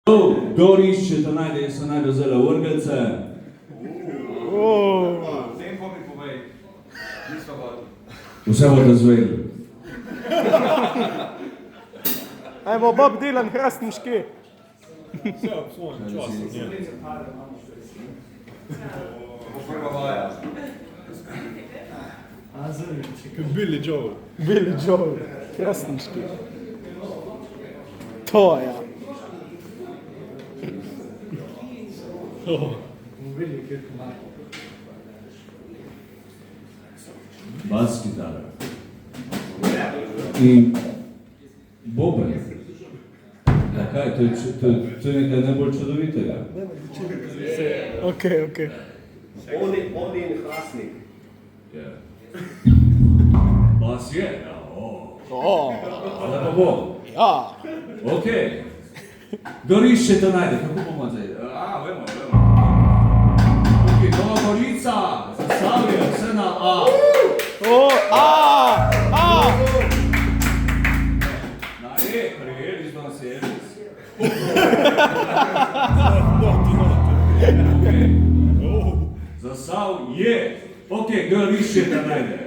Kdor išče, to najde, jaz sem najdel zelo orglice. Tempo mi povej, nismo godi. Vse bodo zveli. Ajmo, Bob Dylan, Hrastniški. Vse ob svojem času. Bo prva vaja. Billy Joel. Billy Joel, Hrastniški. To je. Bas kitara. In boben. Kaj, to je nekaj najbolj čudovitega. Ok. Oni in Hrastnik. Bas je, ja, ali pa bo. Ja. Ok. Kdor išče, to najde. Kako bomo zdaj? Vemo. Ok, Nova Gorica, Zasavje, vse na A. Na E, prijeli smo se Elvis. Zasav je. Ok, kdor išče, to najde.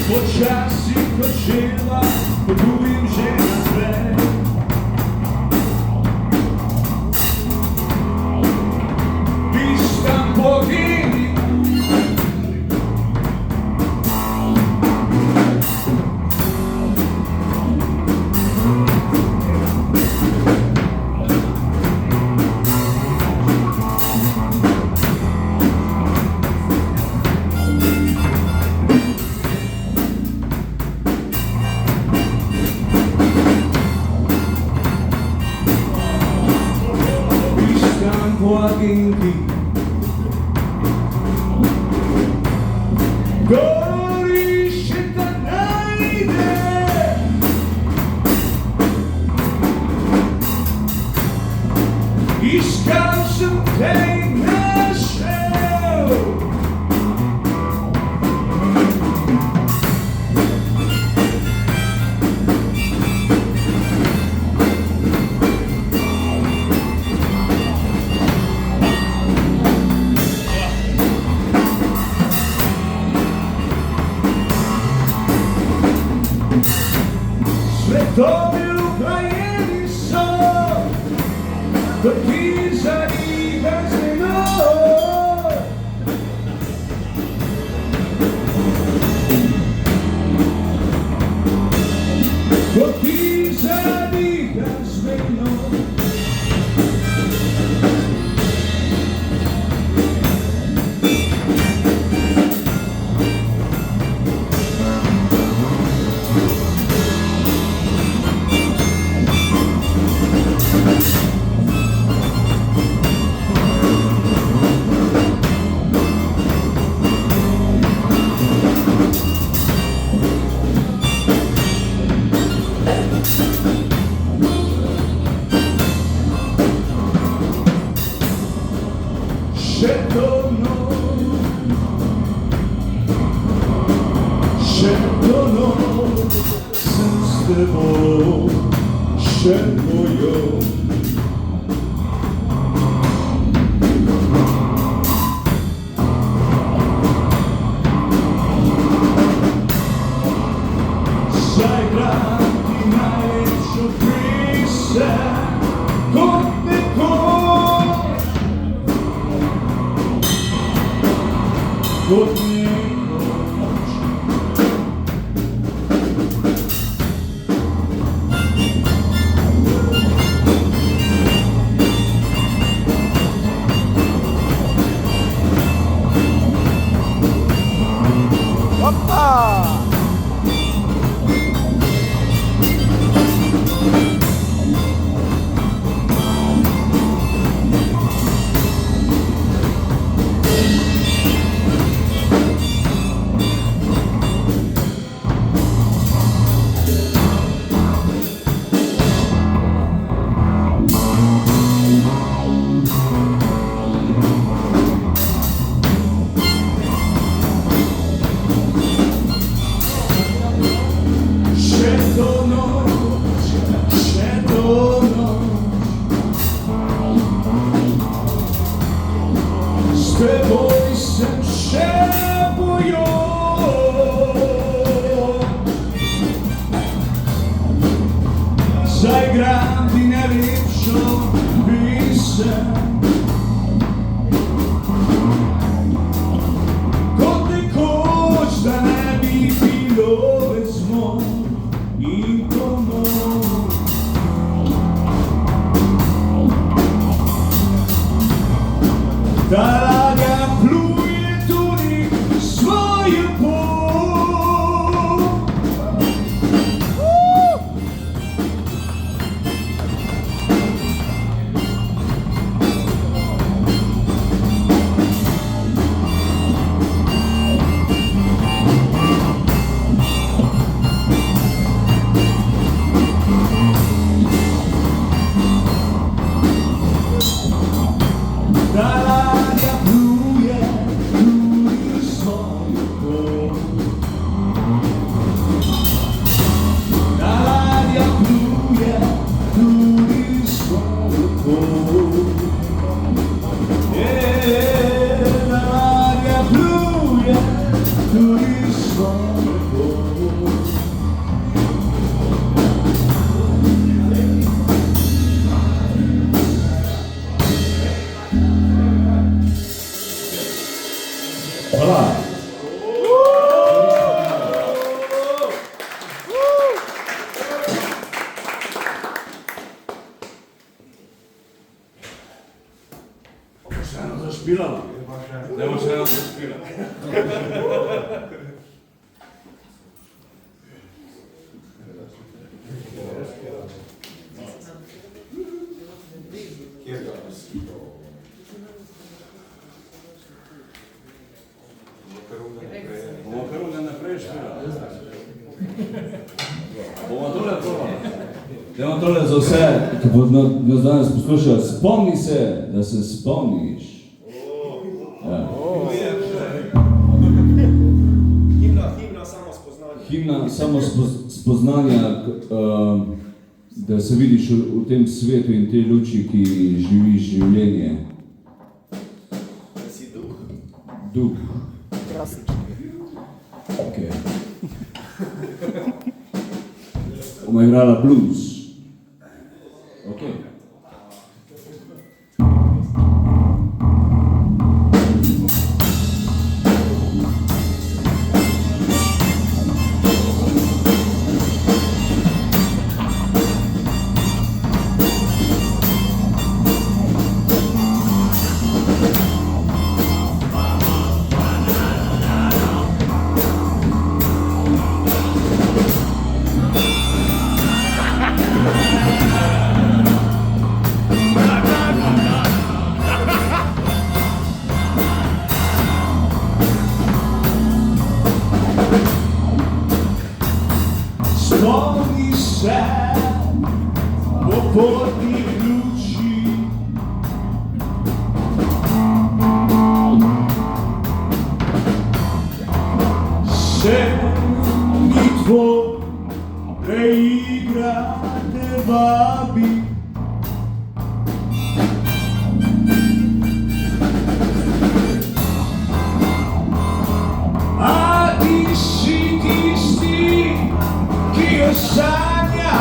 Počasi ko žela, podujim že nazaj. Pištam pogini. Še to noč sem s teboj. še tvojo. Zaigral ti najlepšo pesem, kot nekoč, kot nekoč. Zaigram ti najlepšo pesem, kot nekoč, da ne bi bilo več zmot in komor. Ta ladja pluje tudi svojo pot. Hvala. Še eno zašpilala? Ne bo še eno zašpilala. Bomo kar naprej špilali. Bomo tole probali. Dajmo tole za vse, ki bodo nas danes poslušali. Spomni se, da se spomniš. Ja. Himna samospoznanja. Himna samospoznanja, da se vidiš v tem svetu in tej luči, ki živiš življenje. Da si duh. Duh. Okay. Bomo igrala blues. Okay. Spomni se popotnih luči, se ni tvoj preigra. vabi. A ti si tisti, ki jo sanja.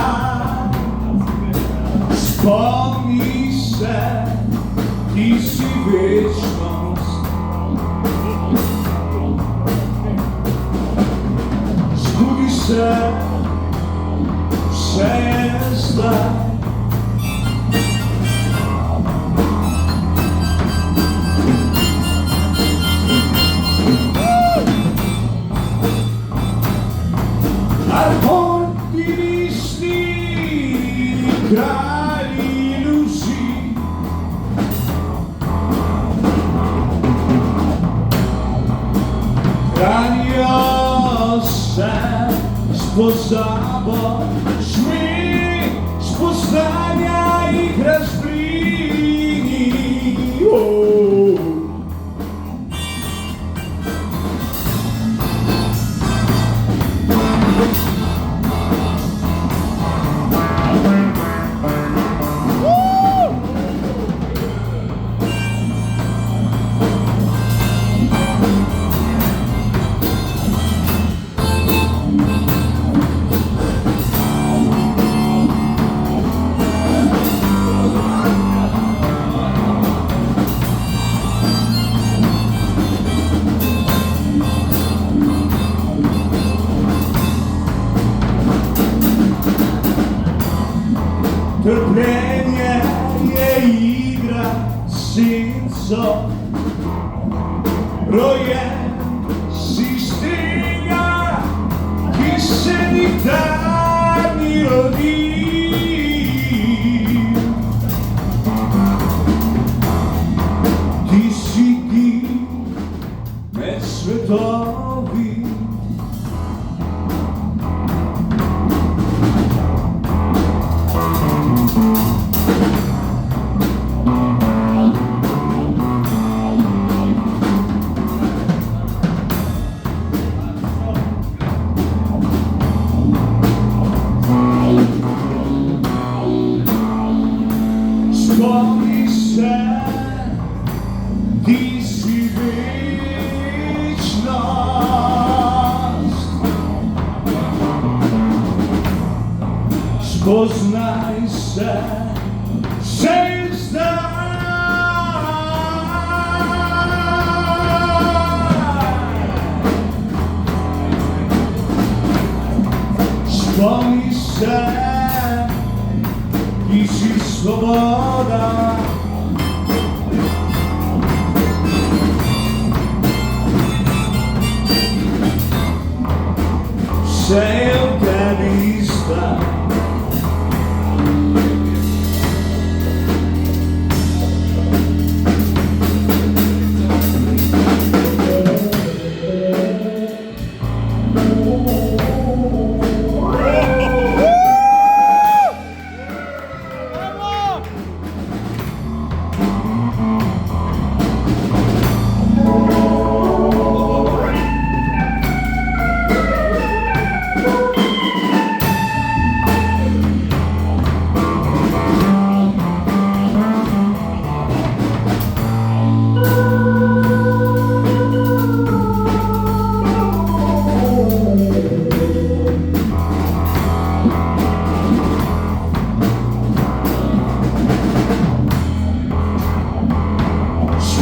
Spomni se, ti si večnost. Zbudi se, vse je zdaj. Arhon ti misli, kralj iluzij. Hranijo se s pozabo, šmi spoznanja jih razblini. Trpljenje je igra senco, rojen si strinja, ki se nikdar ni rodil. Ti si ti med svetovi. Spomni se, ti si večnost. Spoznaj se, vse je zdaj. Spomni se, ti si svoboda. Vse je v tebi zdaj.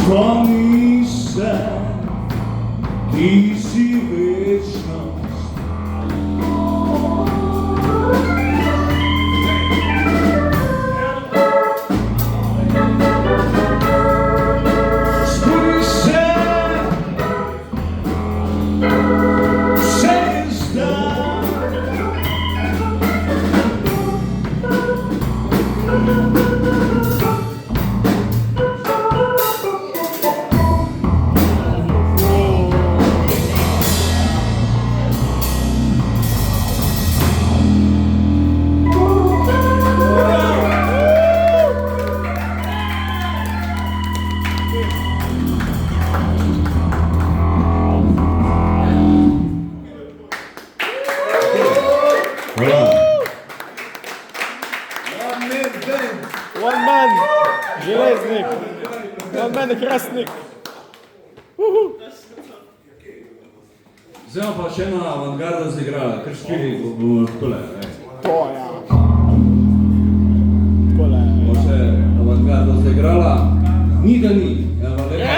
Spomni se, ti si večnost. Zbudi se, vse je zdaj. One man, železnik. One man, Hrastnik. Zdaj pa še eno avantgardo zaigrala, kar špili bomo takole. To, ja. Takole. Bomo še avantgardo zaigrala, ni da ni. Evo, lepa,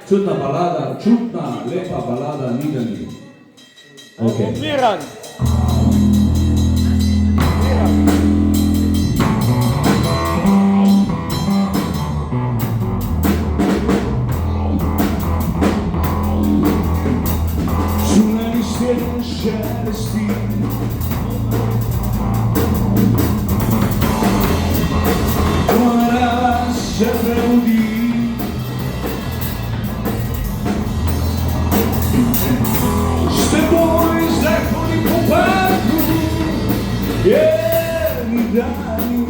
čutna balada, lepa balada, ni da ni. Okay. Miran. Šumeni svijet šelesti, Komora se prebudi. S teboj zakoni po parku, ni dani,